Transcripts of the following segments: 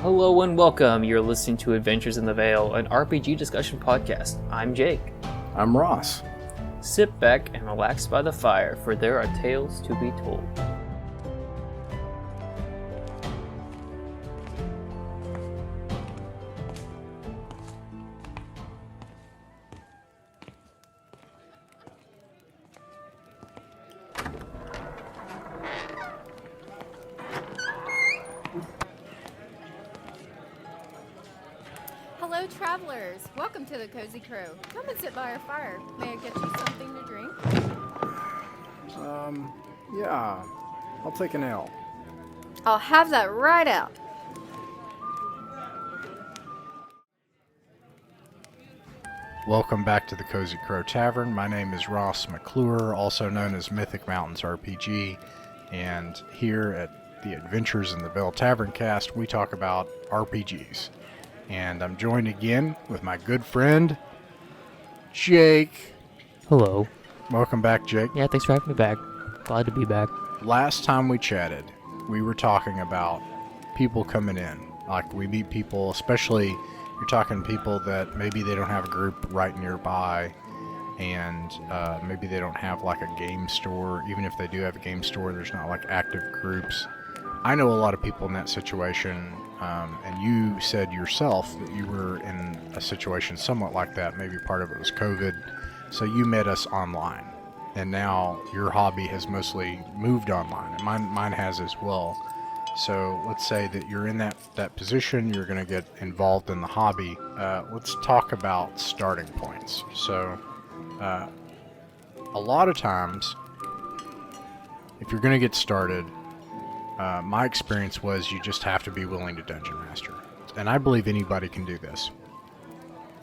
Hello and welcome. You're listening to Adventures in the Vale, an RPG discussion podcast. I'm Jake. I'm Ross. Sit back and relax by the fire, for there are tales to be told. Hello, travelers. Welcome to the Cozy Crow. Come and sit by our fire. May I get you something to drink? Yeah, I'll take an ale. I'll have that right out. Welcome back to the Cozy Crow Tavern. My name is Ross McClure, also known as Mythic Mountains RPG, and here at the Adventures in the Vale Tavern cast, we talk about RPGs. And I'm joined again with my good friend, Jake. Hello. Welcome back, Jake. Yeah, thanks for having me back. Glad to be back. Last time we chatted, we were talking about people coming in. Like, we meet people, especially you're talking to people that maybe they don't have a group right nearby, and maybe they don't have like a game store. Even if they do have a game store, there's not like active groups. I know a lot of people in that situation, and you said yourself that you were in a situation somewhat like that. Maybe part of it was COVID, so you met us online, and now your hobby has mostly moved online, and mine has as well. So let's say that you're in that position, you're going to get involved in the hobby. Let's talk about starting points. So a lot of times, if you're going to get started, my experience was you just have to be willing to dungeon master. And I believe anybody can do this.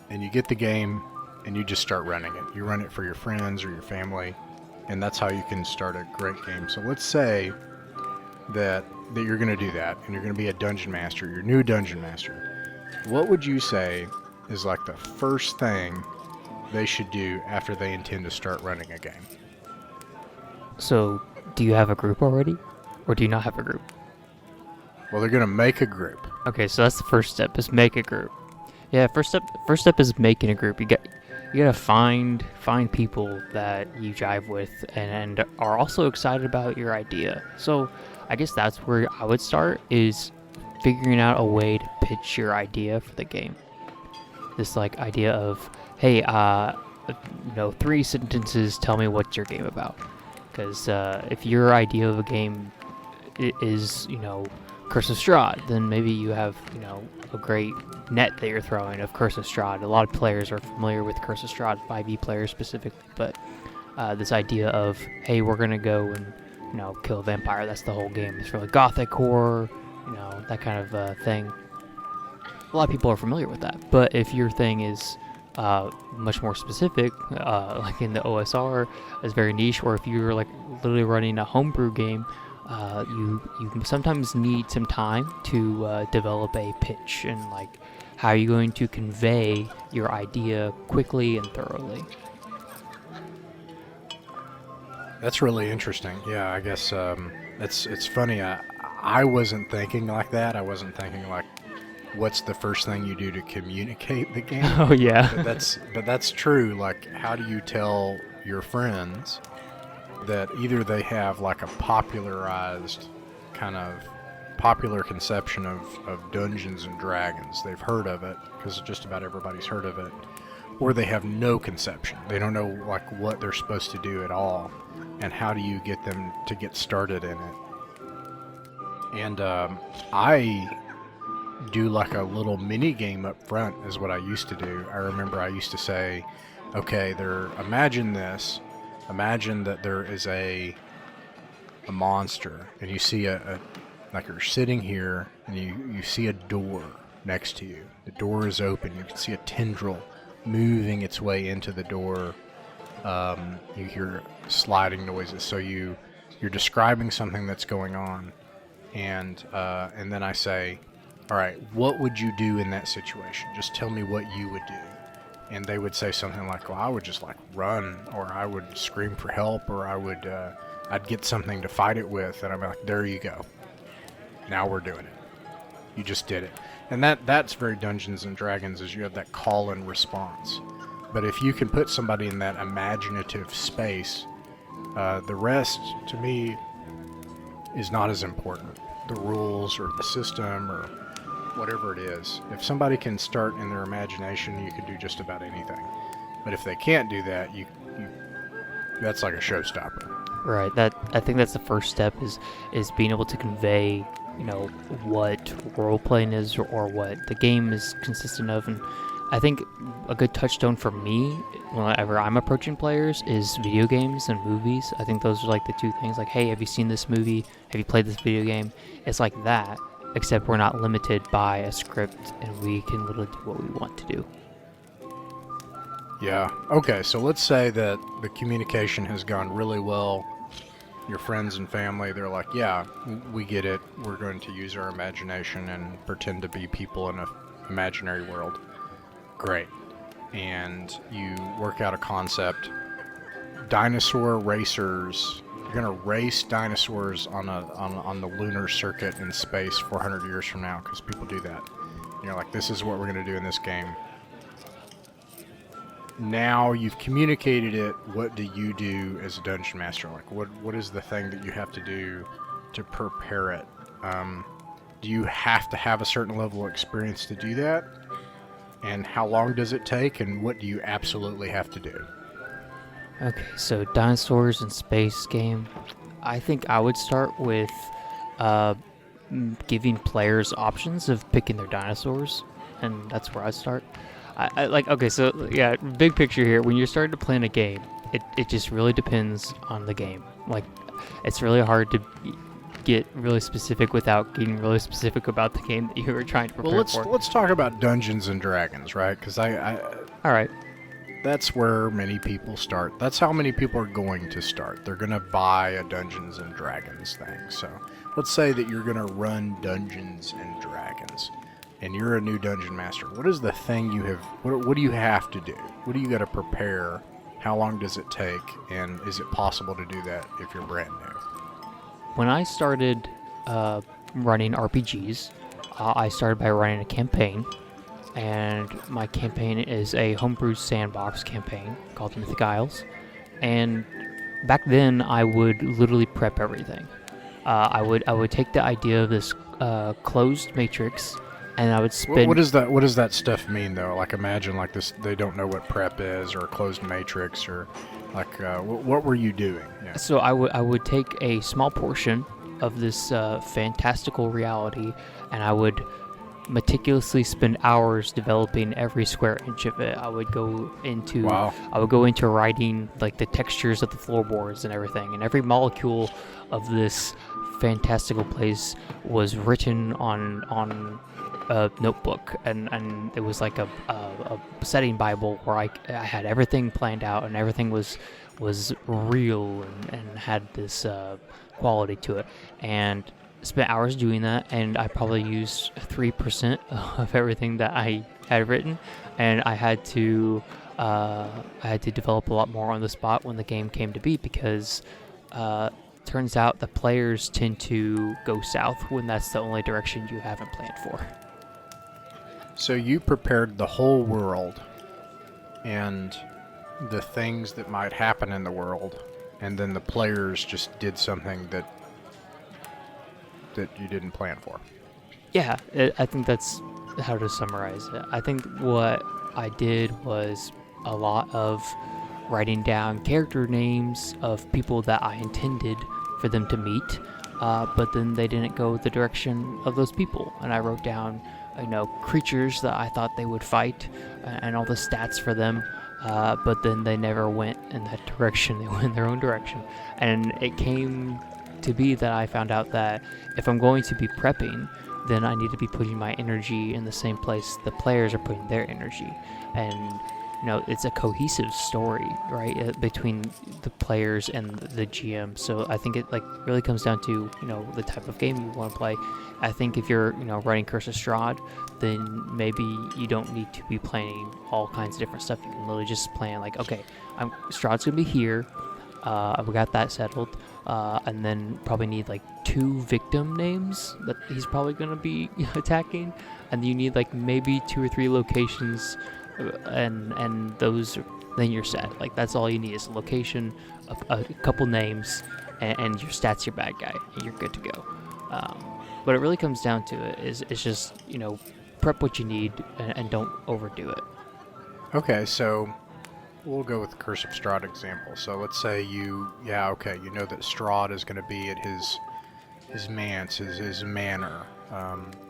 And you get the game, and you just start running it. You run it for your friends or your family, and that's how you can start a great game. So let's say that you're going to do that, and you're going to be a dungeon master, your new dungeon master. What would you say is like the first thing they should do after they intend to start running a game? So, do you have a group already? Or do you not have a group? Well, they're going to make a group. Okay, so that's the first step, is make a group. Yeah, first step is making a group. You gotta find people that you jive with and are also excited about your idea. So I guess that's where I would start, is figuring out a way to pitch your idea for the game. This like idea of, hey, 3 sentences, tell me what's your game about. Because if your idea of a game is, Curse of Strahd, then maybe you have, a great net that you're throwing of Curse of Strahd. A lot of players are familiar with Curse of Strahd, 5e players specifically, but this idea of, hey, we're going to go and, kill a vampire, that's the whole game. It's really gothic horror, that kind of thing. A lot of people are familiar with that, but if your thing is much more specific, like in the OSR, is very niche, or if you're like literally running a homebrew game, you sometimes need some time to develop a pitch, and like how are you going to convey your idea quickly and thoroughly. That's really interesting. Yeah, I guess it's funny. I wasn't thinking like that. I wasn't thinking like, what's the first thing you do to communicate the game? Oh yeah. But that's true. Like, how do you tell your friends that either they have like a popularized kind of popular conception of Dungeons and Dragons, they've heard of it because just about everybody's heard of it, or they have no conception. They don't know like what they're supposed to do at all, and how do you get them to get started in it? And I do like a little mini game up front is what I used to do. I remember I used to say, okay, imagine this. Imagine that there is a monster, and you see like you're sitting here, and you see a door next to you. The door is open. You can see a tendril moving its way into the door. You hear sliding noises. So you're describing something that's going on, and then I say, all right, what would you do in that situation? Just tell me what you would do. And they would say something like, well, I would just like run, or I would scream for help, or I'd get something to fight it with. And I'm like, there you go. Now we're doing it. You just did it. And that's very Dungeons and Dragons, is you have that call and response. But if you can put somebody in that imaginative space, the rest, to me, is not as important. The rules or the system or whatever it is. If somebody can start in their imagination, you can do just about anything. But if they can't do that, you that's like a showstopper. Right. I think that's the first step is being able to convey, what role playing is or what the game is consistent of. And I think a good touchstone for me whenever I'm approaching players is video games and movies. I think those are like the two things. Like, hey, have you seen this movie? Have you played this video game? It's like that, except we're not limited by a script and we can literally do what we want to do. Yeah. Okay, so let's say that the communication has gone really well. Your friends and family, they're like, yeah, we get it. We're going to use our imagination and pretend to be people in an imaginary world. Great. And you work out a concept. Dinosaur racers. You're going to race dinosaurs on the lunar circuit in space 400 years from now, because people do that. You're like, this is what we're going to do in this game. Now you've communicated it. What do you do as a dungeon master? Like, what is the thing that you have to do to prepare it? Do you have to have a certain level of experience to do that? And how long does it take? And what do you absolutely have to do? Okay, so dinosaurs in space game. I think I would start with giving players options of picking their dinosaurs, and that's where I start. I like, okay, so yeah, big picture here. When you're starting to plan a game, it just really depends on the game. Like, it's really hard to get really specific without getting really specific about the game that you were trying to prepare for. Well, let's talk about Dungeons and Dragons, right? Because all right. That's where many people start. That's how many people are going to start. They're going to buy a Dungeons and Dragons thing. So let's say that you're going to run Dungeons and Dragons, and you're a new dungeon master. What is the thing you have? What do you have to do? What do you got to prepare? How long does it take? And is it possible to do that if you're brand new? When I started running RPGs, I started by running a campaign. And my campaign is a homebrew sandbox campaign called Mythic Isles. And back then, I would literally prep everything. I would take the idea of this closed matrix, and I would spin. What does that stuff mean, though? Like, imagine like this. They don't know what prep is, or a closed matrix, or like what were you doing? Yeah. So I would take a small portion of this fantastical reality, and I would meticulously spend hours developing every square inch of it. I would go into writing like the textures of the floorboards and everything, and every molecule of this fantastical place was written on a notebook, and it was like a setting bible where I had everything planned out, and everything was real and had this quality to it. And spent hours doing that, and I probably used 3% of everything that I had written, and I had to develop a lot more on the spot when the game came to be, because turns out the players tend to go south when that's the only direction you haven't planned for. So you prepared the whole world and the things that might happen in the world, and then the players just did something that you didn't plan for. Yeah, I think that's how to summarize it. I think what I did was a lot of writing down character names of people that I intended for them to meet, but then they didn't go the direction of those people. And I wrote down, creatures that I thought they would fight and all the stats for them, but then they never went in that direction. They went in their own direction. And it came to be that I found out that if I'm going to be prepping, then I need to be putting my energy in the same place the players are putting their energy. And it's a cohesive story, right, between the players and the GM. So I think it really comes down to the type of game you want to play. I think if you're running Curse of Strahd, then maybe you don't need to be playing all kinds of different stuff. You can literally just plan okay, Strahd's gonna be here. We got that settled. and then probably need like 2 victim names that he's probably going to be attacking, and you need like maybe 2 or 3 locations, and those, then you're set. Like that's all you need is a location, a couple names, and your stats, your bad guy, and you're good to go. What it really comes down to is just, prep what you need, and don't overdo it. Okay, so we'll go with the Curse of Strahd example. So let's say you know that Strahd is going to be at his manse, his manor,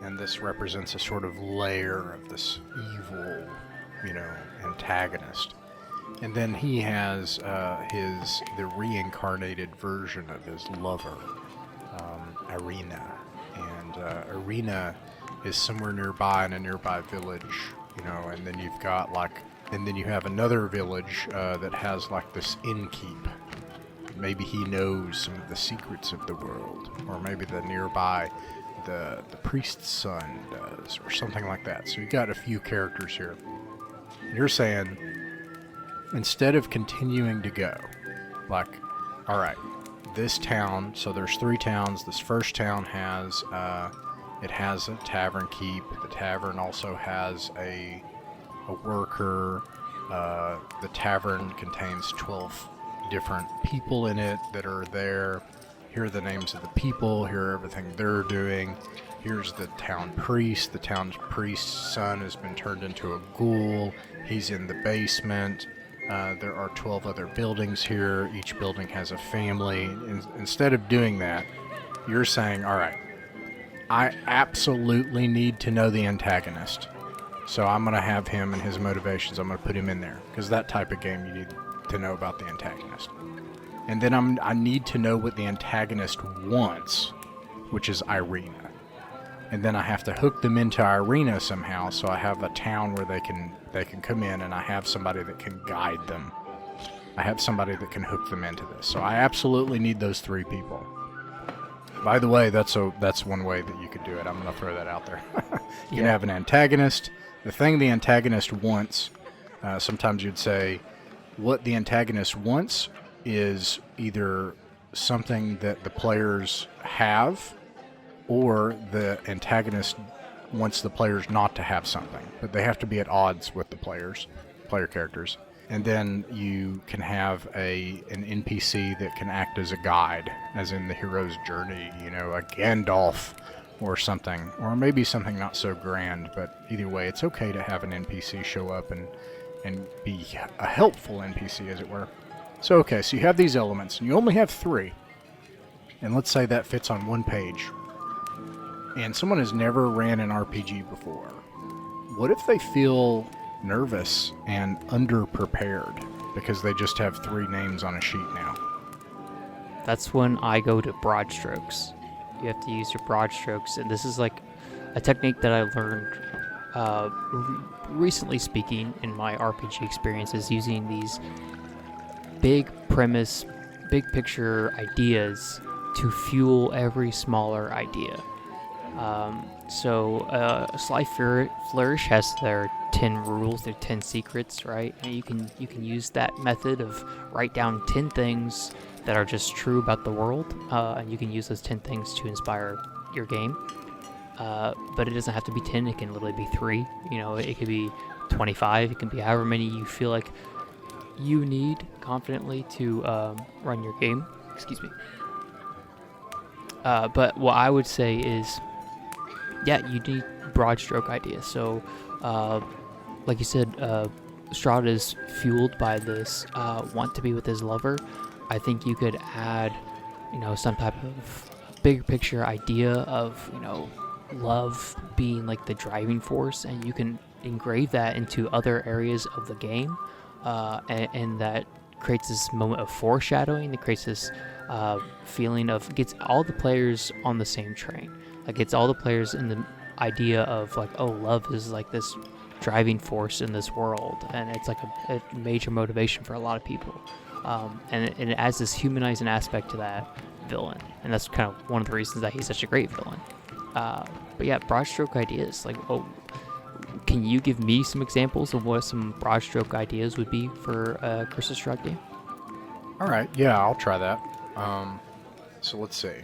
and this represents a sort of lair of this evil, antagonist. And then he has the reincarnated version of his lover, Irina. And Irina is somewhere nearby in a nearby village, and then you've got and then you have another village that has like this innkeep. Maybe he knows some of the secrets of the world, or maybe the priest's son does, or something like that. So you got a few characters here. You're saying, instead of continuing to go, like, all right, this town, so there's 3 towns. This first town has it has a tavern keep. The tavern also has a worker. The tavern contains 12 different people in it that are there. Here are the names of the people. Here are everything they're doing. Here's the town priest. The town priest's son has been turned into a ghoul. He's in the basement. There are 12 other buildings here. Each building has a family. Instead of doing that, you're saying, all right, I absolutely need to know the antagonist. So I'm going to have him and his motivations. I'm going to put him in there. Because that type of game, you need to know about the antagonist. And then I need to know what the antagonist wants, which is Irina. And then I have to hook them into Irina somehow, so I have a town where they can come in, and I have somebody that can guide them. I have somebody that can hook them into this. So I absolutely need those 3 people. By the way, that's one way that you could do it. I'm going to throw that out there. You can have an antagonist. The thing the antagonist wants, sometimes you'd say, what the antagonist wants is either something that the players have, or the antagonist wants the players not to have something, but they have to be at odds with the player characters. And then you can have an NPC that can act as a guide, as in the hero's journey, a Gandalf or something, or maybe something not so grand, but either way, it's okay to have an NPC show up and be a helpful NPC, as it were. So you have these elements, and you only have 3, and let's say that fits on 1 page. And someone has never ran an RPG before. What if they feel nervous and underprepared because they just have 3 names on a sheet now? That's when I go to broad strokes. You have to use your broad strokes, and this is like a technique that I learned recently speaking in my RPG experiences, using these big premise, big picture ideas to fuel every smaller idea. Sly Flourish has their 10 rules, their 10 secrets, right? And you can use that method of write down 10 things that are just true about the world, and you can use those 10 things to inspire your game. But it doesn't have to be 10, it can literally be 3. It could be 25, it can be however many you feel like you need confidently to run your game. Excuse me. But what I would say is, you need broad stroke ideas. So, like you said, Strahd is fueled by this want to be with his lover. I think you could add, some type of big picture idea of, love being like the driving force, and you can engrave that into other areas of the game, and that creates this moment of foreshadowing. It creates this feeling of, gets all the players on the same train. Like, gets all the players in the idea of like, oh, love is like this driving force in this world, and it's like a major motivation for a lot of people. And it adds this humanizing aspect to that villain, and that's kind of one of the reasons that he's such a great villain. But yeah, broad stroke ideas. Like, can you give me some examples of what some broad stroke ideas would be for a Curse of Strahd game? All right, yeah, I'll try that. So let's see.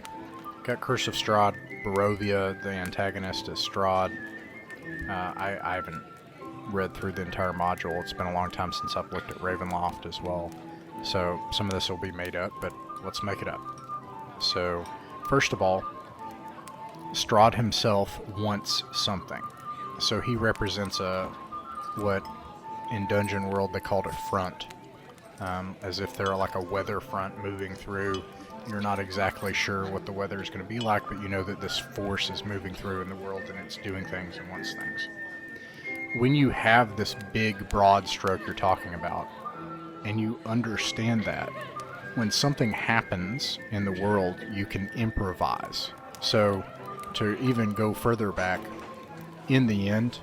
Got Curse of Strahd, Barovia, the antagonist is Strahd. I haven't read through the entire module. It's been a long time since I've looked at Ravenloft as well. So some of this will be made up, but let's make it up. So, first of all, Strahd himself wants something. So he represents what in Dungeon World they called a front. As if they're like a weather front moving through. You're not exactly sure what the weather is going to be like, but you know that this force is moving through in the world and it's doing things and wants things. When you have this big, broad stroke you're talking about, and you understand that, when something happens in the world, you can improvise. So, to even go further back, in the end,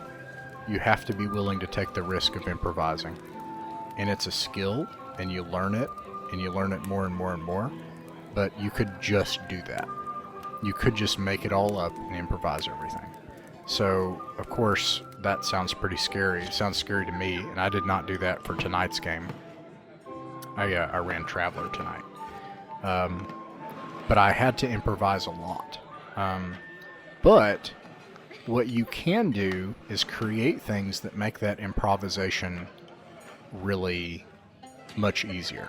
you have to be willing to take the risk of improvising. And it's a skill, and you learn it more and more and more. But you could just do that. You could just make it all up and improvise everything. So, of course, that sounds pretty scary. It sounds scary to me, and I did not do that for tonight's game. I ran Traveler tonight. But I had to improvise a lot. But what you can do is create things that make that improvisation really much easier.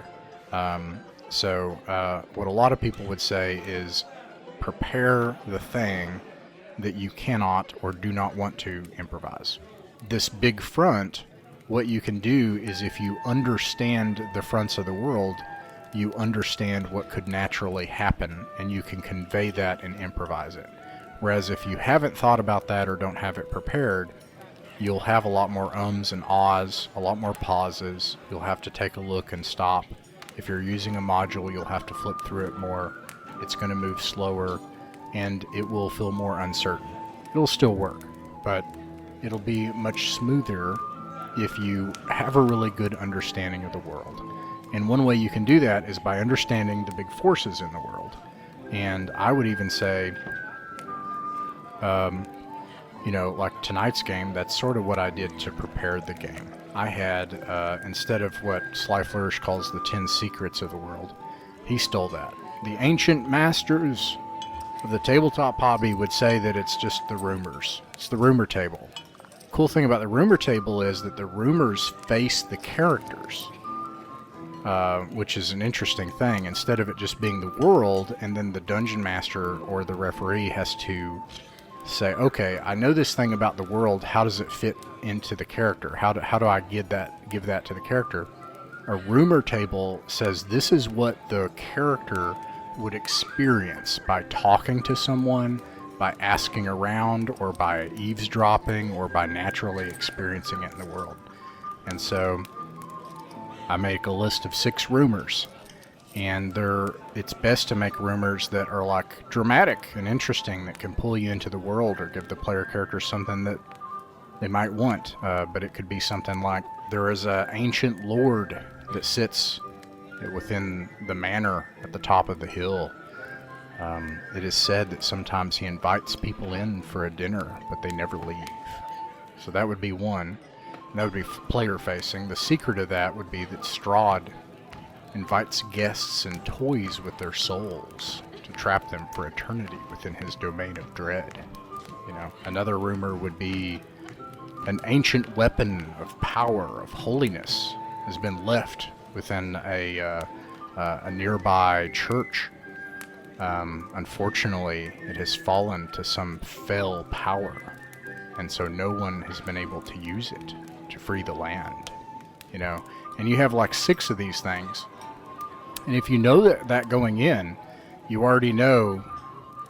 So what a lot of people would say is prepare the thing that you cannot or do not want to improvise. This big front, what you can do is if you understand the fronts of the world, you understand what could naturally happen, and you can convey that and improvise it. Whereas if you haven't thought about that or don't have it prepared, you'll have a lot more ums and ahs, a lot more pauses. You'll have to take a look and stop. If you're using a module, you'll have to flip through it more. It's going to move slower, and it will feel more uncertain. It'll still work, but it'll be much smoother if you have a really good understanding of the world. And one way you can do that is by understanding the big forces in the world. And I would even say, like tonight's game, that's sort of what I did to prepare the game. I had, instead of what Sly Flourish calls the 10 secrets of the world, he stole that. The ancient masters of the tabletop hobby would say that it's just the rumors. It's the rumor table. Cool thing about the rumor table is that the rumors face the characters, which is an interesting thing. Instead of it just being the world, and then the dungeon master or the referee has to say, okay, I know this thing about the world, how does it fit into the character? How do I give that to the character? A rumor table says this is what the character would experience by talking to someone, by asking around, or by eavesdropping, or by naturally experiencing it in the world. And so I make a list of 6 rumors, and it's best to make rumors that are like dramatic and interesting, that can pull you into the world or give the player characters something that they might want. But it could be something like, there is an ancient lord that sits within the manor at the top of the hill. It is said that sometimes he invites people in for a dinner, but they never leave. So that would be one. That would be player facing. The secret of that would be that Strahd invites guests and toys with their souls to trap them for eternity within his domain of dread. Another rumor would be an ancient weapon of power, of holiness, has been left within a nearby church. Unfortunately, it has fallen to some fell power, and so no one has been able to use it to free the land. And you have like 6 of these things. And if you know that going in, you already know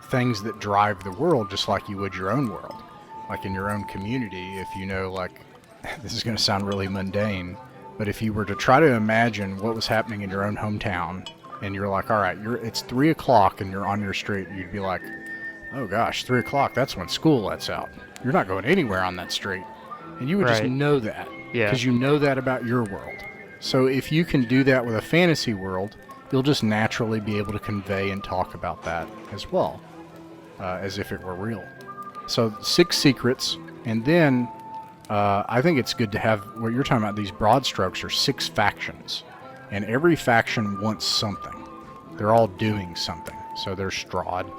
things that drive the world just like you would your own world. Like in your own community, if you know, like, this is going to sound really mundane, but if you were to try to imagine what was happening in your own hometown, and you're like, all right, it's 3 o'clock and you're on your street, you'd be like, oh gosh, 3 o'clock, that's when school lets out. You're not going anywhere on that street. And you would just know that. Yeah. Because you know that about your world. So if you can do that with a fantasy world, you'll just naturally be able to convey and talk about that as well, as if it were real. So 6 secrets, and then I think it's good to have, what you're talking about, these broad strokes are 6 factions, and every faction wants something. They're all doing something. So there's Strahd.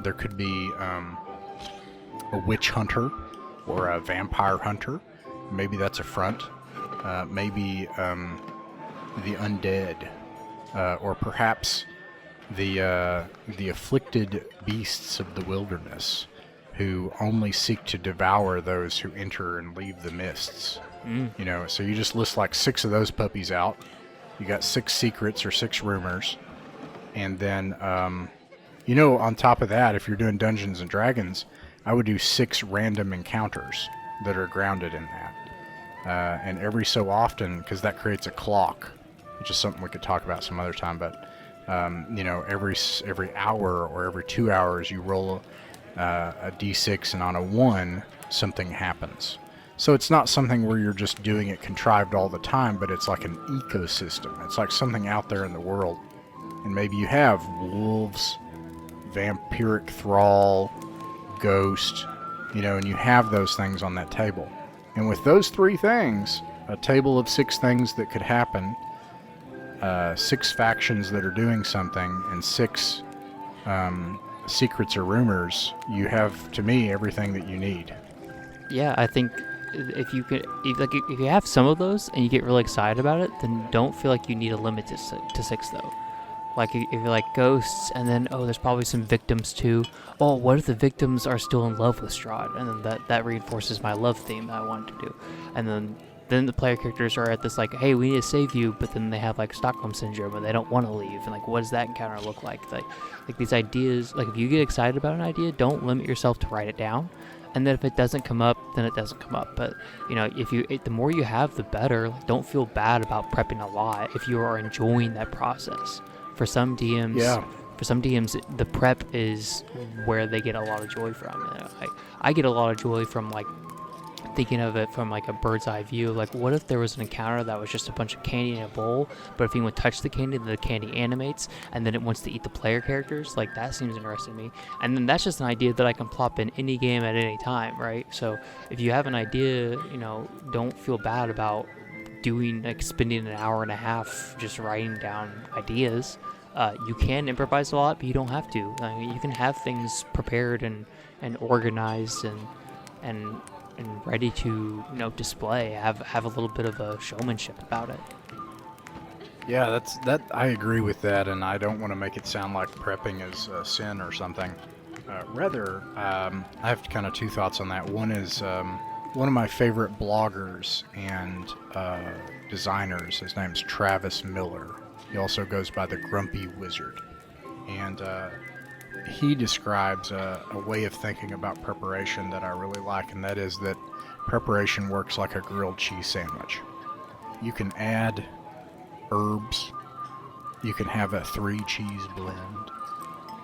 There could be a witch hunter or a vampire hunter. Maybe that's a front. Maybe the undead, or perhaps the afflicted beasts of the wilderness, who only seek to devour those who enter and leave the mists. You know, so you just list like 6 of those puppies out. You got 6 secrets or 6 rumors, and then you know, on top of that, if you're doing Dungeons and Dragons, I would do 6 random encounters that are grounded in that. And every so often, because that creates a clock, which is something we could talk about some other time, but you know, every hour or every 2 hours, you roll a d6, and on a 1, something happens. So it's not something where you're just doing it contrived all the time, but it's like an ecosystem. It's like something out there in the world. And maybe you have wolves, vampiric thrall, ghost, you know, and you have those things on that table. And with those 3 things, a table of 6 things that could happen, 6 factions that are doing something, and 6 secrets or rumors, you have, to me, everything that you need. Yeah, I think if you have some of those and you get really excited about it, then don't feel like you need a limit to 6 though. Like if you're like ghosts, and then there's probably some victims too. Oh, what if the victims are still in love with Strahd? And then that reinforces my love theme that I wanted to do. And then the player characters are at this like, hey, we need to save you, but then they have like Stockholm syndrome and they don't want to leave. And like, what does that encounter look like? Like these ideas, like if you get excited about an idea, don't limit yourself to write it down. And then if it doesn't come up, then it doesn't come up. But you know, the more you have, the better. Like, don't feel bad about prepping a lot if you are enjoying that process. For some DMs, the prep is where they get a lot of joy from. I get a lot of joy from like thinking of it from like a bird's eye view. Like, what if there was an encounter that was just a bunch of candy in a bowl, but if anyone touched the candy animates, and then it wants to eat the player characters? Like, that seems interesting to me. And then that's just an idea that I can plop in any game at any time, right? So if you have an idea, you know, don't feel bad about spending an hour and a half just writing down ideas. You can improvise a lot, but you don't have to. I mean, you can have things prepared and organized and ready to, you know, display. Have a little bit of a showmanship about it. Yeah, that I agree with that, and I don't want to make it sound like prepping is a sin or something. Rather, I have kind of 2 thoughts on that. One is one of my favorite bloggers and designers. His name's Travis Miller. He also goes by the Grumpy Wizard, and he describes a way of thinking about preparation that I really like, and that is that preparation works like a grilled cheese sandwich. You can add herbs, you can have a 3 cheese blend,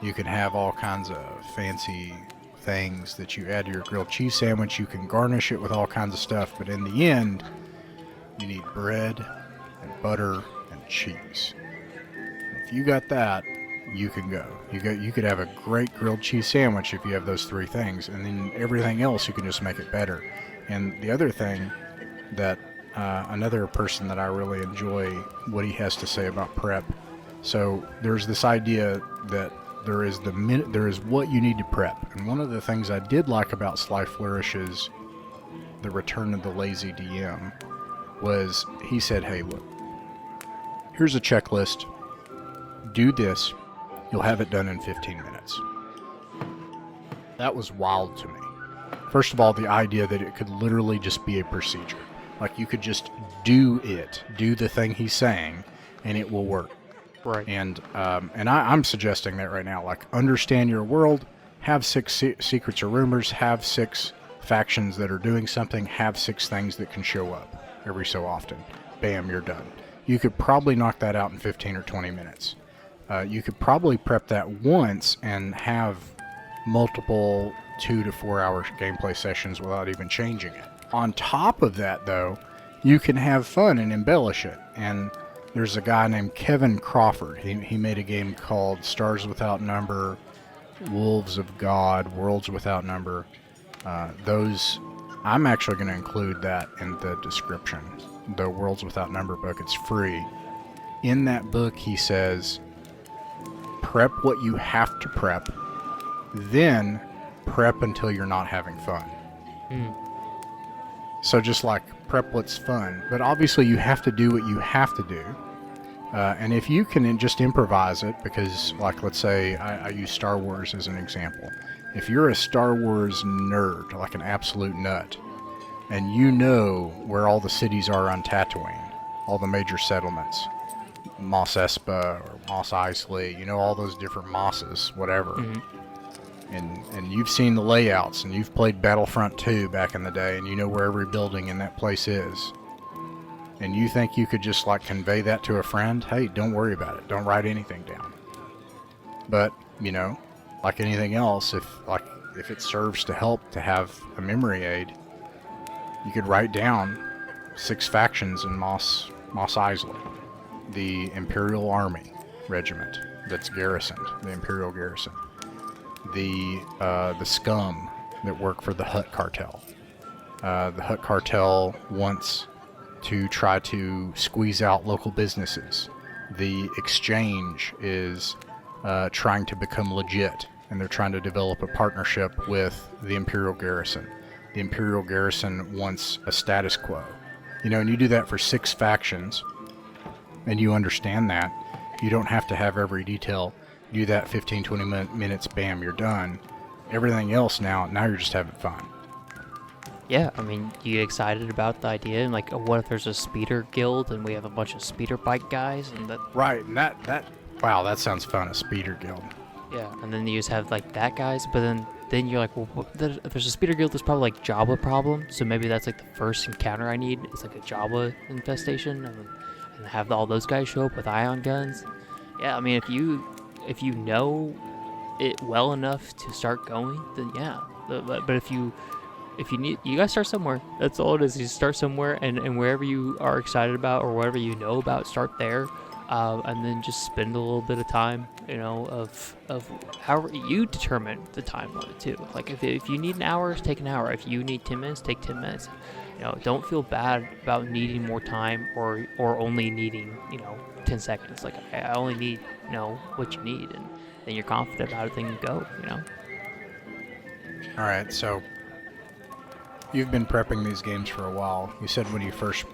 you can have all kinds of fancy things that you add to your grilled cheese sandwich. You can garnish it with all kinds of stuff, but in the end, you need bread and butter and cheese. If you got that, you can go. You could have a great grilled cheese sandwich if you have those 3 things, and then everything else you can just make it better. And the other thing that another person that I really enjoy what he has to say about prep. So there's this idea that there is what you need to prep. And one of the things I did like about Sly Flourish's The Return of the Lazy DM was he said, hey, look, here's a checklist. Do this. You'll have it done in 15 minutes. That was wild to me. First of all, the idea that it could literally just be a procedure. Like, you could just do the thing he's saying, and it will work. Right. And I'm suggesting that right now. Like, understand your world, have 6 secrets or rumors, have 6 factions that are doing something, have 6 things that can show up every so often. Bam, you're done. You could probably knock that out in 15 or 20 minutes. You could probably prep that once and have multiple 2 to 4 hour gameplay sessions without even changing it. On top of that, though, you can have fun and embellish it. And there's a guy named Kevin Crawford. He made a game called Stars Without Number, Wolves of God, Worlds Without Number. I'm actually going to include that in the description. The Worlds Without Number book, it's free. In that book, he says, prep what you have to prep, then prep until you're not having fun. So just like prep what's fun, but obviously you have to do what you have to do. And if you can just improvise it, because like let's say I use Star Wars as an example. If you're a Star Wars nerd, like an absolute nut, and you know where all the cities are on Tatooine, all the major settlements, Mos Espa or Mos Eisley, you know all those different Mosses, whatever. And you've seen the layouts, and you've played Battlefront 2 back in the day, and you know where every building in that place is. And you think you could just like convey that to a friend? Hey, don't worry about it. Don't write anything down. But, you know, like anything else, if it serves to help to have a memory aid, you could write down 6 factions in Mos Eisley. The Imperial Army Regiment that's garrisoned, the Imperial Garrison. The scum that work for the Hutt Cartel. The Hutt Cartel wants to try to squeeze out local businesses. The Exchange is trying to become legit, and they're trying to develop a partnership with the Imperial Garrison. The Imperial Garrison wants a status quo. You know, and you do that for 6 factions, and you understand that. You don't have to have every detail. Do that 15, 20 minutes, bam, you're done. Everything else now you're just having fun. Yeah, I mean, you get excited about the idea, and like, what if there's a speeder guild, and we have a bunch of speeder bike guys, and that... Right, and wow, that sounds fun, a speeder guild. Yeah, and then you just have like that guys, but then you're like, well, if there's a speeder guild, there's probably like Jabba problem, so maybe that's like the first encounter I need. It's like a Jabba infestation, and have all those guys show up with ion guns. Yeah, I mean, if you know it well enough to start going, then yeah. But if you need, you gotta start somewhere. That's all it is. You start somewhere, and wherever you are excited about or whatever you know about, start there, and then just spend a little bit of time, you know, of however you determine the time limit too. Like if you need an hour, take an hour. If you need 10 minutes, take 10 minutes. You know, don't feel bad about needing more time or only needing, you know, 10 seconds. Like I only need, you know, what you need, and then you're confident about it, then you go, you know. All right, so you've been prepping these games for a while. You said when you first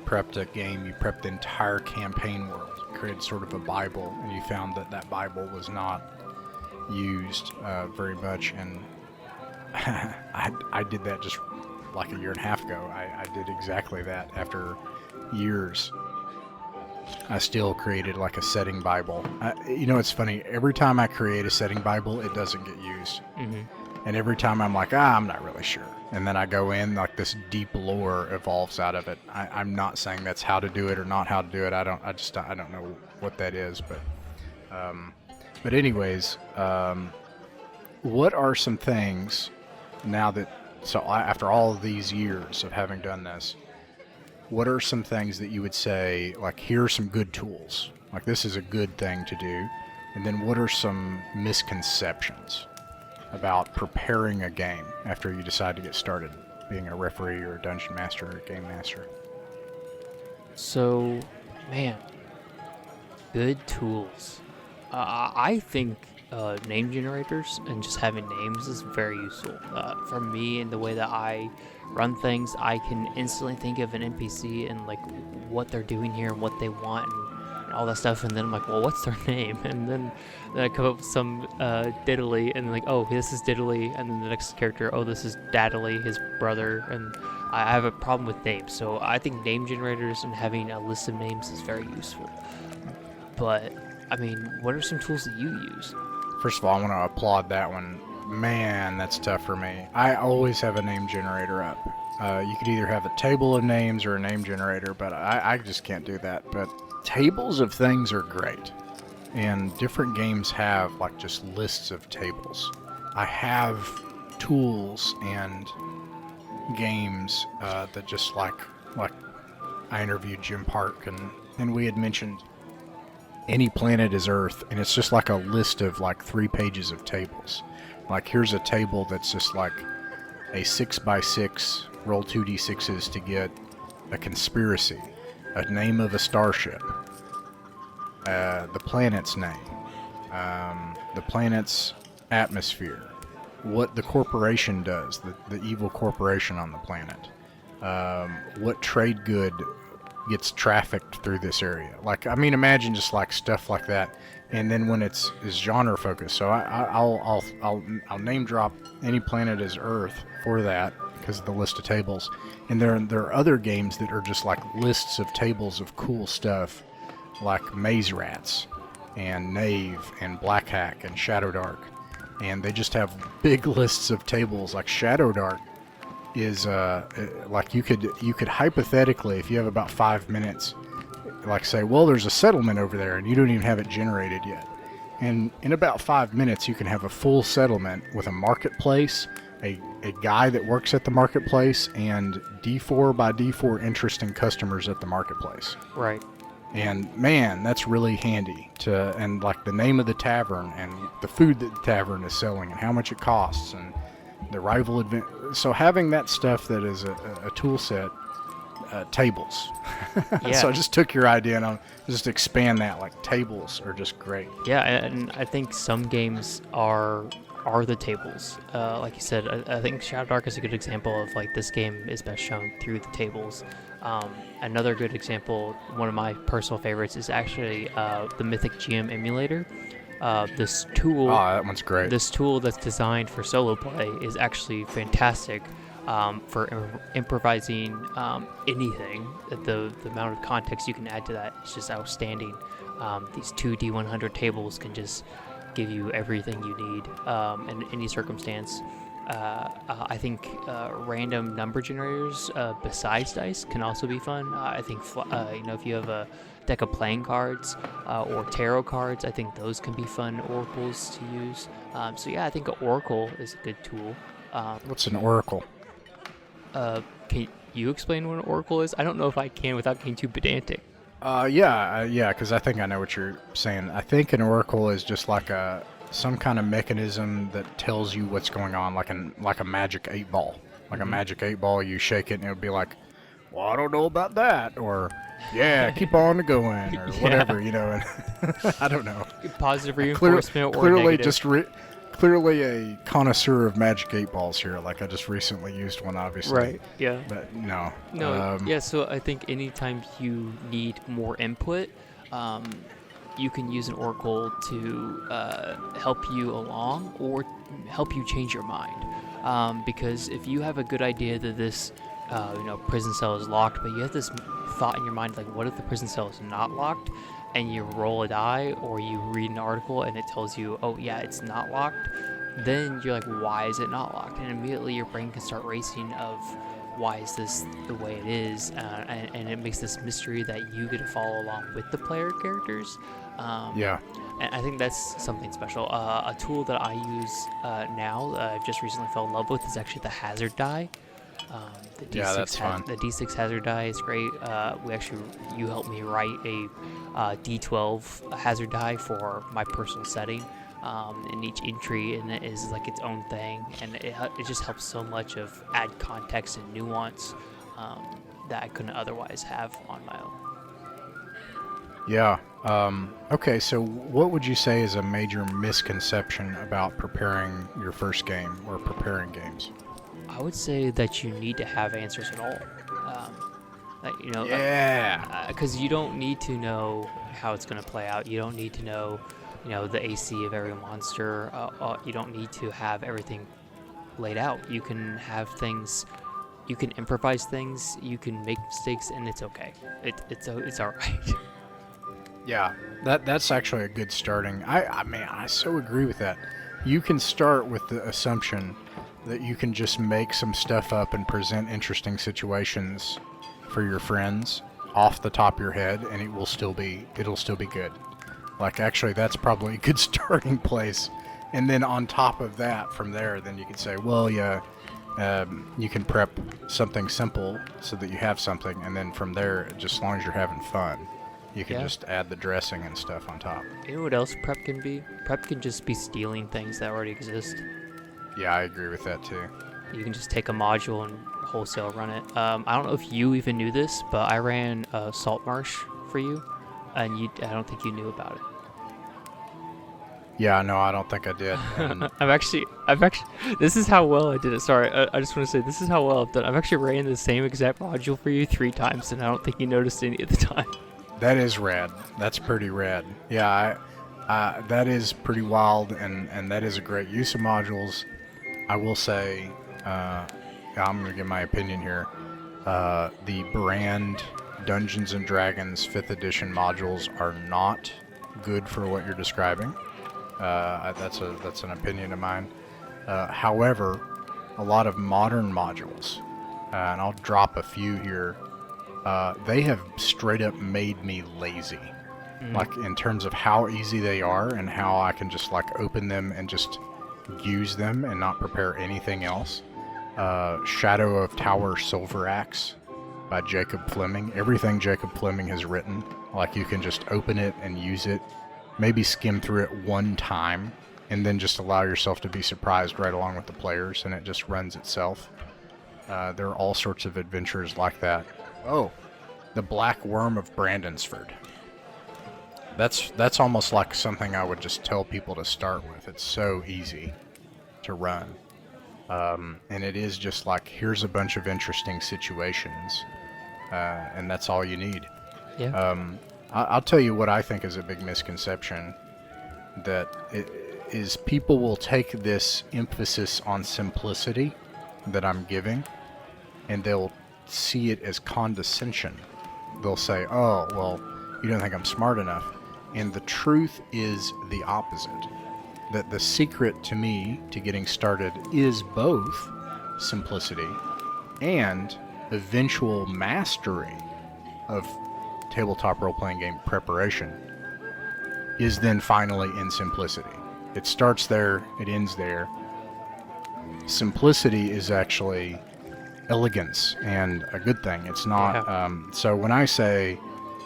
prepped a game, you prepped the entire campaign world. You created sort of a Bible, and you found that Bible was not used very much. And I did that just like a year and a half ago. I did exactly that. After years, I still created like a setting Bible. You know, it's funny. Every time I create a setting Bible, it doesn't get used. And every time I'm like, I'm not really sure. And then I go in, like this deep lore evolves out of it. I'm not saying that's how to do it or not how to do it. I don't know what that is. But anyways, what are some things now that, so after all of these years of having done this, what are some things that you would say, like, here are some good tools? Like, this is a good thing to do. And then what are some misconceptions about preparing a game after you decide to get started, being a referee or a dungeon master or a game master? So, man, good tools. I think name generators and just having names is very useful. For me, in the way that I run things, I can instantly think of an NPC and like what they're doing here and what they want and all that stuff, and then I'm like, well, what's their name? And then I come up with some Diddley, and like, oh, this is Diddley, and then the next character, oh, this is Daddley, his brother, and I have a problem with names, so I think name generators and having a list of names is very useful. But, I mean, what are some tools that you use? First of all, I want to applaud that one. Man, that's tough for me. I always have a name generator up. You could either have a table of names or a name generator, but I just can't do that. But tables of things are great. And different games have like just lists of tables. I have tools and games that just like I interviewed Jim Park, and we had mentioned Any Planet is Earth, and it's just like a list of like 3 pages of tables. Like, here's a table that's just like a 6x6, roll 2d6s to get a conspiracy, a name of a starship, the planet's name, the planet's atmosphere, what the corporation does, the evil corporation on the planet, what trade good gets trafficked through this area. Like, I mean, imagine just like stuff like that. And then when it's genre focused, so I'll name drop any planet as Earth for that because of the list of tables. And there are other games that are just like lists of tables of cool stuff, like Maze Rats, and Knave, and Black Hack, and Shadow Dark, and they just have big lists of tables. Like Shadow Dark is like you could hypothetically, if you have about 5 minutes, like say, well, there's a settlement over there, and you don't even have it generated yet. And in about 5 minutes, you can have a full settlement with a marketplace, a guy that works at the marketplace, and D4 by D4 interesting customers at the marketplace. Right. And man, that's really handy and like the name of the tavern and the food that the tavern is selling and how much it costs and the rival event. So having that stuff that is a tool set, tables. Yeah. So I just took your idea and I'll just expand that. Like tables are just great. Yeah, and I think some games are the tables. Like you said, I think Shadow Dark is a good example of like this game is best shown through the tables. Another good example, one of my personal favorites, is actually the Mythic GM emulator. This tool, that one's great. This tool that's designed for solo play is actually fantastic for improvising anything. The amount of context you can add to that is just outstanding. These two D100 tables can just give you everything you need in any circumstance. I think random number generators besides dice can also be fun. I think if you have a deck of playing cards or tarot cards, I think those can be fun oracles to use. So yeah, I think an oracle is a good tool. What's an oracle? Can you explain what an oracle is? I don't know if I can without getting too pedantic. Yeah, because I think I know what you're saying. I think an oracle is just like some kind of mechanism that tells you what's going on, like a magic 8-ball. Like a magic 8-ball, you shake it and it'll be like, well, I don't know about that, or yeah, keep on going, or whatever, you know. And I don't know. Positive reinforcement or negative. Clearly a connoisseur of magic 8-balls here. Like I just recently used one, obviously. Right. Yeah. But no. Yeah. So I think anytime you need more input, you can use an oracle to help you along or help you change your mind. Because if you have a good idea that this prison cell is locked, but you have this thought in your mind like, what if the prison cell is not locked? And you roll a die or you read an article and it tells you, oh yeah, it's not locked, then you're like, why is it not locked? And immediately your brain can start racing of, why is this the way it is? And it makes this mystery that you get to follow along with the player characters. Yeah. And I think that's something special. A tool that I use now, I've just recently fell in love with, is actually the hazard die. The D6 yeah, that's fun. The D6 hazard die is great. You helped me write a D12 hazard die for my personal setting. And each entry in it is like its own thing, and it just helps so much of add context and nuance that I couldn't otherwise have on my own. Yeah. Okay, so what would you say is a major misconception about preparing your first game or preparing games? I would say that you need to have answers at all. Yeah. Because you don't need to know how it's going to play out. You don't need to know, the AC of every monster. You don't need to have everything laid out. You can have things. You can improvise things. You can make mistakes, and it's okay. It's all right. Yeah, that's actually a good starting. I so agree with that. You can start with the assumption that you can just make some stuff up and present interesting situations for your friends off the top of your head, and it'll still be good. Like, actually, that's probably a good starting place. And then on top of that, from there, then you can say, well, yeah, you can prep something simple so that you have something, and then from there, just as long as you're having fun, you can just add the dressing and stuff on top. You know what else prep can be? Prep can just be stealing things that already exist. Yeah, I agree with that too. You can just take a module and wholesale run it. I don't know if you even knew this, but I ran Salt Marsh for you, and I don't think you knew about it. Yeah, no, I don't think I did. And I've actually, this is how well I did it. Sorry, I just want to say this is how well I've done. I've actually ran the same exact module for you 3 times, and I don't think you noticed any at the time. that is rad. That's pretty rad. Yeah, that is pretty wild, and that is a great use of modules. I will say, yeah, I'm gonna give my opinion here. The brand Dungeons and Dragons 5th edition modules are not good for what you're describing. That's an opinion of mine. However, a lot of modern modules, and I'll drop a few here. They have straight up made me lazy. Like in terms of how easy they are and how I can just like open them and just use them and not prepare anything else. Shadow of Tower Silver Axe by Jacob Fleming. Everything Jacob Fleming has written, like you can just open it and use it, maybe skim through it one time, and then just allow yourself to be surprised right along with the players, and it just runs itself. There are all sorts of adventures like that. Oh, the Black Worm of Brandonsford. That's almost like something I would just tell people to start with. It's so easy to run. And it is just like, here's a bunch of interesting situations, and that's all you need. Yeah. I'll tell you what I think is a big misconception, that it is people will take this emphasis on simplicity that I'm giving, and they'll see it as condescension. They'll say, oh, well, you don't think I'm smart enough. And the truth is the opposite. That the secret to me to getting started is both simplicity and eventual mastery of tabletop role-playing game preparation is then finally in simplicity. It starts there, it ends there. Simplicity is actually elegance and a good thing. It's not, so when I say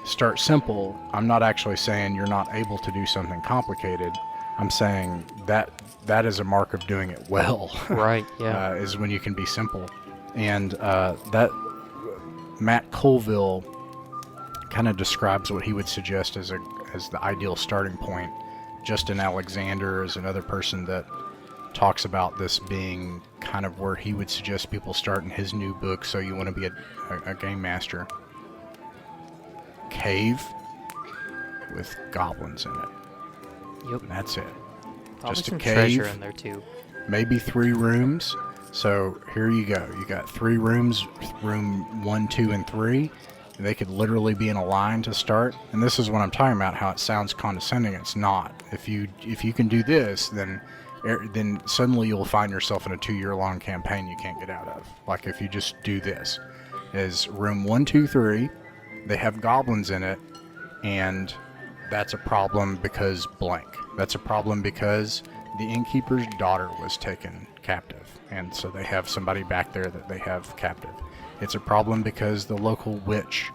start simple, I'm not actually saying you're not able to do something complicated. I'm saying that is a mark of doing it well. Right. Yeah. Is when you can be simple. And that Matt Colville kind of describes what he would suggest as the ideal starting point. Justin Alexander is another person that talks about this being kind of where he would suggest people start in his new book, So You Want to Be a Game Master. Cave with goblins in it. Yep. And that's it. Probably Just a some cave, treasure in there too. maybe 3 rooms. So here you go. You got 3 rooms, room 1, 2, and 3. They could literally be in a line to start. And this is what I'm talking about, how it sounds condescending. It's not. If you can do this, then suddenly you'll find yourself in a 2-year-long campaign you can't get out of. Like if you just do this. Is room 1, 2, 3. They have goblins in it, and that's a problem because blank. That's a problem because the innkeeper's daughter was taken captive, and so they have somebody back there that they have captive. It's a problem because the local witch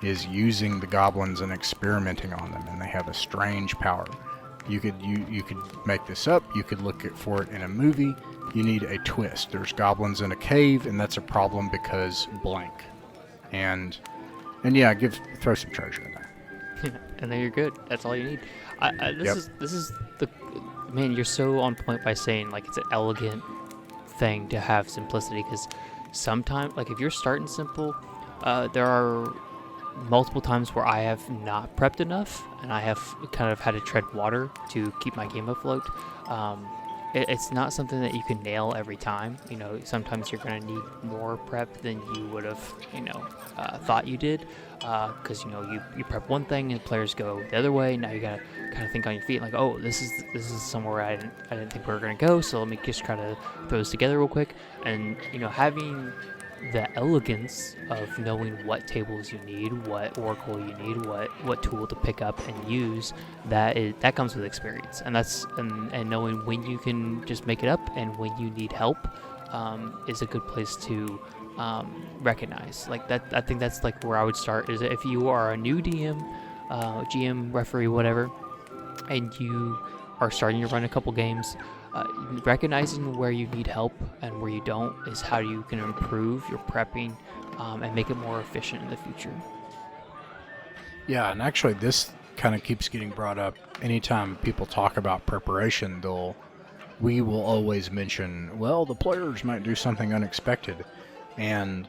is using the goblins and experimenting on them, and they have a strange power. You could make this up. You could look for it in a movie. You need a twist. There's goblins in a cave, and that's a problem because blank. And yeah, throw some treasure in there. And then you're good. That's all you need. This is the man. You're so on point by saying like it's an elegant thing to have simplicity, because sometimes, like if you're starting simple, there are multiple times where I have not prepped enough, and I have kind of had to tread water to keep my game afloat. It's not something that you can nail every time. You know, sometimes you're going to need more prep than you would have, thought you did, because you prep one thing and players go the other way. Now you got to kind of think on your feet, like, oh, this is somewhere I didn't think we were going to go. So let me just try to throw this together real quick. And having the elegance of knowing what tables you need, what oracle you need, what tool to pick up and use, that comes with experience, and knowing when you can just make it up and when you need help is a good place to recognize like that. I think that's like where I would start, is if you are a new DM, GM, referee, whatever, and you are starting to run a couple games. Recognizing where you need help and where you don't is how you can improve your prepping and make it more efficient in the future. Yeah, and actually this kind of keeps getting brought up. Anytime people talk about preparation, we will always mention, well, the players might do something unexpected, and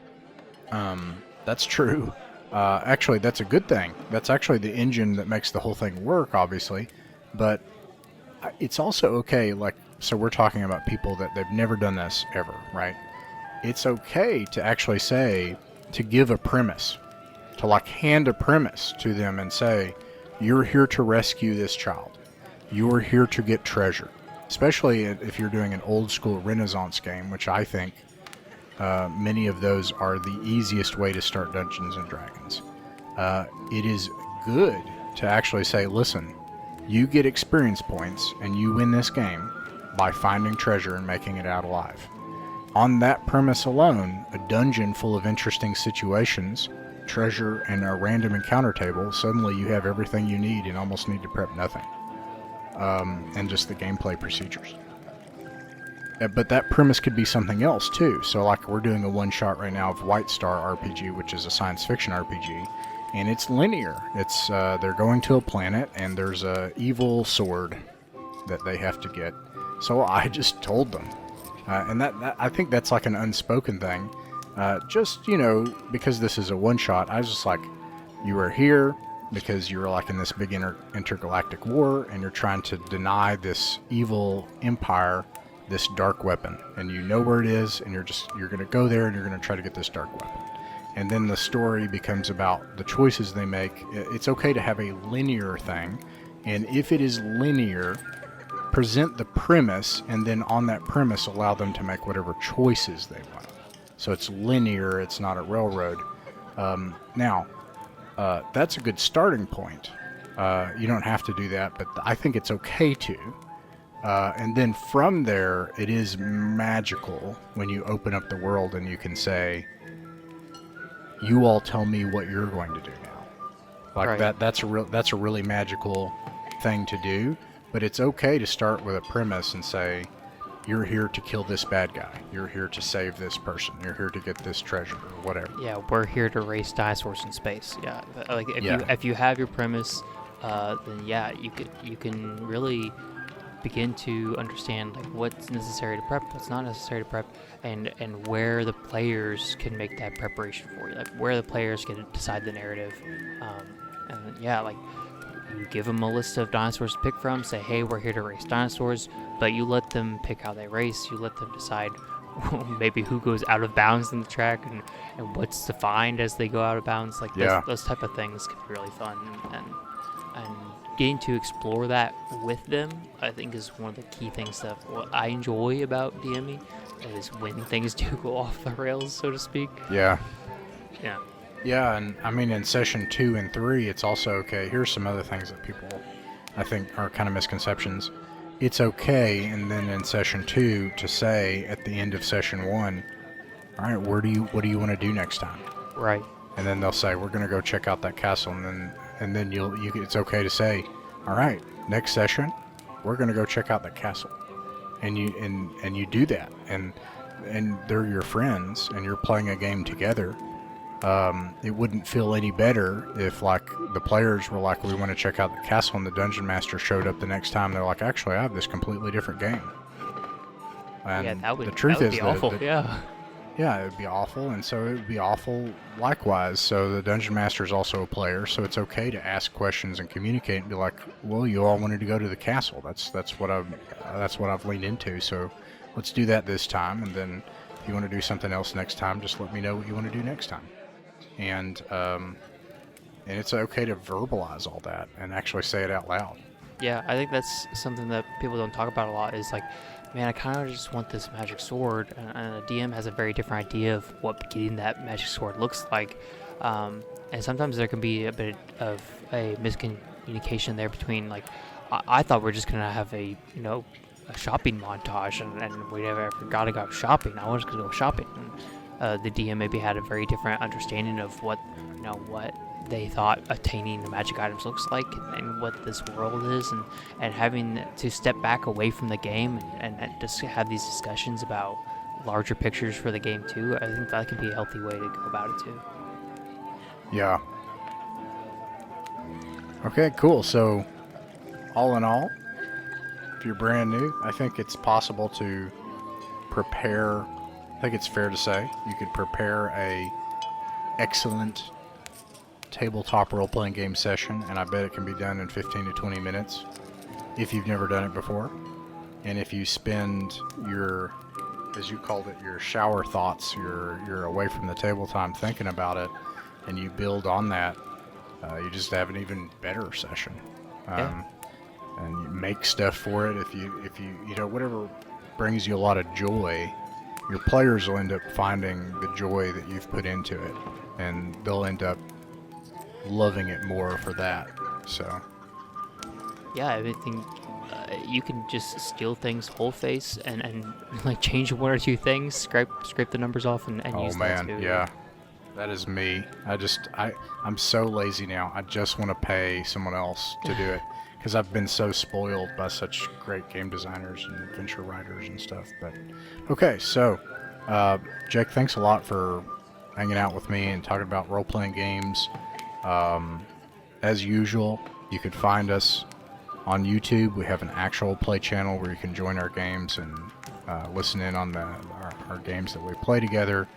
that's true. Actually, that's a good thing. That's actually the engine that makes the whole thing work, obviously. But it's also okay, like, so we're talking about people that they've never done this ever, right? It's okay to actually say, to give a premise, to like hand a premise to them and say, you're here to rescue this child. You're here to get treasure. Especially if you're doing an old school Renaissance game, which I think many of those are the easiest way to start Dungeons and Dragons. It is good to actually say, listen, you get experience points and you win this game by finding treasure and making it out alive. On that premise alone, a dungeon full of interesting situations, treasure, and a random encounter table, suddenly you have everything you need and almost need to prep nothing. And just the gameplay procedures. But that premise could be something else too. So like we're doing a one-shot right now of White Star RPG, which is a science fiction RPG, and it's linear. It's they're going to a planet and there's a evil sword that they have to get. So I just told them, and that I think that's like an unspoken thing. Just because this is a one-shot, I was just like, you are here because you're like in this big intergalactic war and you're trying to deny this evil empire this dark weapon, and you know where it is, and you're going to go there and you're going to try to get this dark weapon. And then the story becomes about the choices they make. It's okay to have a linear thing, and if it is linear, present the premise, and then on that premise allow them to make whatever choices they want. So it's linear, it's not a railroad. Now, that's a good starting point. You don't have to do that, but I think it's okay to. And then from there, it is magical when you open up the world and you can say, you all tell me what you're going to do now. Like right. That's a really magical thing to do, but it's okay to start with a premise and say, you're here to kill this bad guy. You're here to save this person. You're here to get this treasure or whatever. Yeah, we're here to race dinosaurs in space. Yeah, like if you have your premise, then yeah, you can really begin to understand like what's necessary to prep, what's not necessary to prep, and where the players can make that preparation for you, like where the players can decide the narrative. And yeah, like you give them a list of dinosaurs to pick from, say, hey, we're here to race dinosaurs, but you let them pick how they race, you let them decide maybe who goes out of bounds in the track and what's defined as they go out of bounds. Like those type of things can be really fun, and getting to explore that with them, I think, is one of the key things that what I enjoy about DMing, is when things do go off the rails, so to speak. Yeah. Yeah. Yeah, and I mean, in session 2 and 3, it's also okay. Here's some other things that people, I think, are kind of misconceptions. It's okay, and then in session 2, to say at the end of session 1, all right, what do you want to do next time? Right. And then they'll say, we're going to go check out that castle, and then it's okay to say, all right, next session, we're going to go check out that castle. And you do that, and they're your friends, and you're playing a game together. It wouldn't feel any better if, like, the players were like, we want to check out the castle, and the dungeon master showed up the next time. They're like, actually, I have this completely different game. And yeah, that would, the truth that would is be awful. Yeah. Yeah, it would be awful, and so it would be awful likewise. So the dungeon master is also a player, so it's okay to ask questions and communicate and be like, well, you all wanted to go to the castle. That's what I've leaned into. So let's do that this time, and then if you want to do something else next time, just let me know what you want to do next time. And it's okay to verbalize all that and actually say it out loud. Yeah, I think that's something that people don't talk about a lot, is like, man, I kind of just want this magic sword, and a DM has a very different idea of what getting that magic sword looks like, and sometimes there can be a bit of a miscommunication there between, like, I thought we are just going to have a shopping montage, and we never got to go shopping. I was just going to go shopping, and the DM maybe had a very different understanding of what they thought attaining the magic items looks like, and what this world is, and having to step back away from the game and just have these discussions about larger pictures for the game too. I think that can be a healthy way to go about it too. Yeah. Okay, cool. So, all in all, if you're brand new, I think it's possible to prepare. I think it's fair to say you could prepare a excellent tabletop role-playing game session, and I bet it can be done in 15 to 20 minutes if you've never done it before. And if you spend your, as you called it, your shower thoughts, your away from the table time thinking about it, and you build on that, you just have an even better session. Yeah. And you make stuff for it. If you whatever brings you a lot of joy, your players will end up finding the joy that you've put into it, and they'll end up loving it more for that. So Yeah, I think you can just steal things whole face and like change one or two things, scrape the numbers off and use that too. Yeah. That is me. I'm so lazy now. I just want to pay someone else to do it because I've been so spoiled by such great game designers and adventure writers and stuff. But okay, so Jake, thanks a lot for hanging out with me and talking about role-playing games. As usual, you could find us on YouTube. We have an actual play channel where you can join our games and listen in on our games that we play together.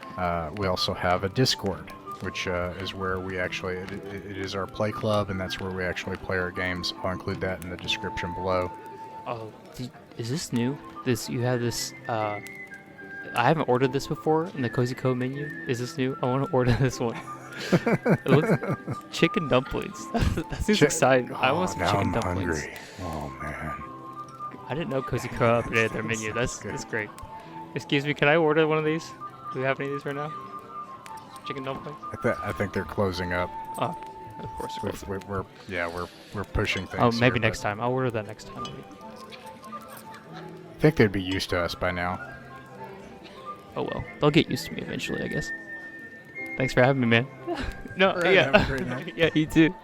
We also have a Discord, which is where we actually, it is our play club, and that's where we actually play our games. I'll include that in the description below. Oh, is this new? You have this, I haven't ordered this before in the Cozy Co menu. Is this new? I want to order this one. It looks chicken dumplings. That seems exciting. I want some now chicken I'm dumplings. hungry. Oh, man. I didn't know Cozy Co updated their menu. That's great. Excuse me, can I order one of these? Do we have any of these right now? Chicken dumplings? I think they're closing up. Oh, of course. We're pushing things. Oh, maybe here, next time. I'll order that next time. I think they'd be used to us by now. Oh well, they'll get used to me eventually, I guess. Thanks for having me, man. No, Right, yeah, have a great night. yeah, you too.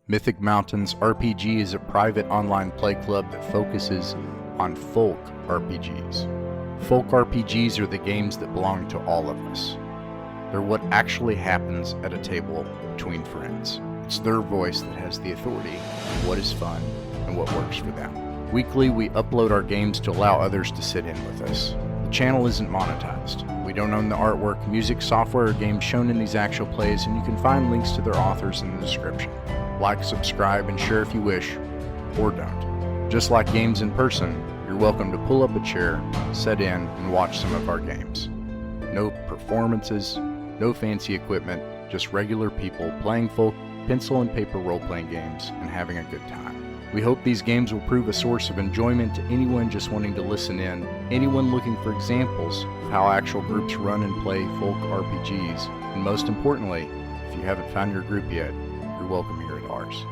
Mythic Mountains RPG is a private online play club that focuses on folk RPGs. Folk RPGs are the games that belong to all of us. They're what actually happens at a table between friends. It's their voice that has the authority on what is fun and what works for them. Weekly, we upload our games to allow others to sit in with us. The channel isn't monetized. We don't own the artwork, music, software, or games shown in these actual plays, and you can find links to their authors in the description. Like, subscribe, and share if you wish, or don't. Just like games in person, you're welcome to pull up a chair, sit in, and watch some of our games. No performances, no fancy equipment, just regular people playing folk pencil and paper role-playing games and having a good time. We hope these games will prove a source of enjoyment to anyone just wanting to listen in, anyone looking for examples of how actual groups run and play folk RPGs, and most importantly, if you haven't found your group yet, you're welcome here at ours.